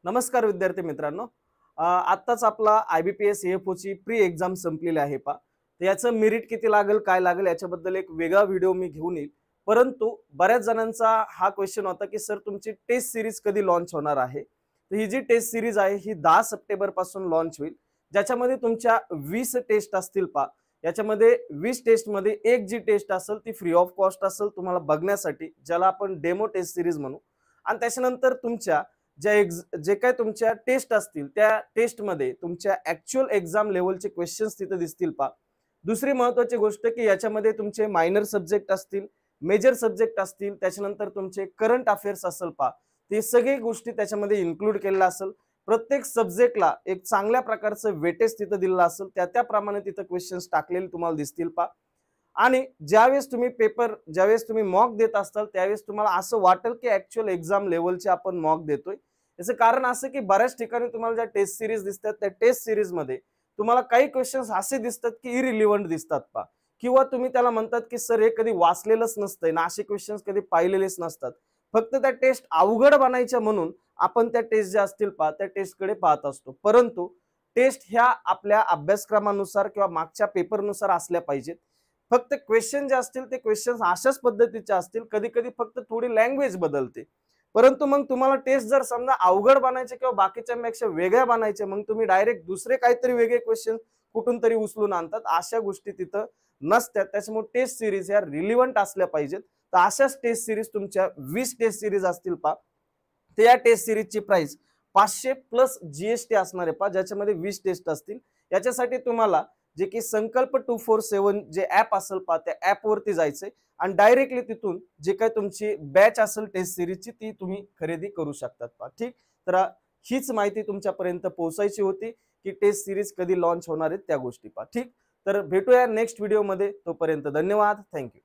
नमस्कार विद्यार्थी मित्रांनो. आत्ताच आपला IBPS AFO ची प्री एक्झाम संपलेली आहे पा. तर याचं मेरिट किती लागेल, काय लागेल याच्याबद्दल एक वेगळा व्हिडिओ मी घेऊन येईल. परंतु बऱ्याच जणांचा हा क्वेश्चन होता की सर तुमची टेस्ट सीरीज कधी लॉन्च होणार आहे? तर ही जी टेस्ट सीरीज आहे ही 10 सप्टेंबर पासून लॉन्च होईल. ज्याच्यामध्ये तुमच्या 20 टेस्ट असतील पा. याच्यामध्ये 20 टेस्ट मध्ये एक जी टेस्ट असेल ती फ्री ऑफ कॉस्ट असेल तुम्हाला बघण्यासाठी, ज्याला आपण डेमो टेस्ट सीरीज म्हणू. आणि त्याच्यानंतर तुमच्या जे काही तुमच्या टेस्ट असतील त्या टेस्टमध्ये तुमच्या ऍक्च्युअल एक्झाम लेवलचे क्वेश्चन्स तिथे दिसतील पा. दुसरी महत्त्वाची गोष्ट की याच्यामध्ये तुमचे मायनर सब्जेक्ट असतील, मेजर सब्जेक्ट असतील, त्याच्यानंतर तुमचे करंट अफेअर्स असेल पा. ते सगळी गोष्टी त्याच्यामध्ये इन्क्लूड केलेल्या असेल. प्रत्येक सब्जेक्टला एक चांगल्या प्रकारचं वेटेज तिथं दिलेलं असेल, त्याप्रमाणे तिथं क्वेश्चन्स टाकलेले तुम्हाला दिसतील पा. आणि ज्यावेळेस तुम्ही मॉक देत असताल त्यावेळेस तुम्हाला असं वाटेल की ऍक्च्युअल एक्झाम लेवलचे आपण मॉक देतोय. याचं कारण असं की बऱ्याच ठिकाणी तुम्हाला ज्या टेस्ट सिरीज दिसतात त्या टेस्ट सिरीज मध्ये तुम्हाला काही क्वेश्चन्स असे दिसतात की इरिलिव्हंट दिसतात पा. किंवा तुम्ही त्याला म्हणतात की सर हे कधी वाचलेलंच नसतंय ना, असे क्वेश्चन्स कधी पाहिलेलेच नसतात. फक्त त्या टेस्ट अवघड बनायच्या म्हणून आपण त्या टेस्ट ज्या असतील पा त्या टेस्टकडे पाहत असतो. परंतु टेस्ट ह्या आपल्या अभ्यासक्रमानुसार किंवा मागच्या पेपरनुसार असल्या पाहिजेत. फक्त क्वेश्चन जे असतील ते क्वेश्चन अशाच पद्धतीचे असतील, कधी कधी फक्त थोडी लँग्वेज बदलते. परंतु मग तुम्हाला टेस्ट जर समजा अवघड बनायचे किंवा बाकीच्यांपेक्षा वेगळ्या बनायचे, मग तुम्ही डायरेक्ट दुसरे काहीतरी वेगळे क्वेश्चन कुठून तरी उचलून आणतात. अशा गोष्टी तिथं नसतात. त्याच्यामुळे टेस्ट सिरीज ह्या रिलिव्हंट असल्या पाहिजेत. तर अशाच टेस्ट सिरीज तुमच्या 20 टेस्ट सिरीज असतील पा. तर या टेस्ट सिरीजची प्राइस 500 प्लस GST असणार आहे पा, ज्याच्यामध्ये 20 टेस्ट असतील. याच्यासाठी तुम्हाला जे की संकल्प 247 जे ऍप असेल पा त्या ऍप वरती जायचंय आणि डायरेक्टली तिथून जे काही तुमची बॅच असेल टेस्ट सिरीजची ती तुम्ही खरेदी करू शकतात पा. ठीक. तर हीच माहिती तुमच्यापर्यंत पोहोचायची होती की टेस्ट सिरीज कधी लॉन्च होणार आहेत त्या गोष्टी पा. ठीक. तर भेटूया नेक्स्ट व्हिडिओमध्ये. तोपर्यंत धन्यवाद. थँक्यू.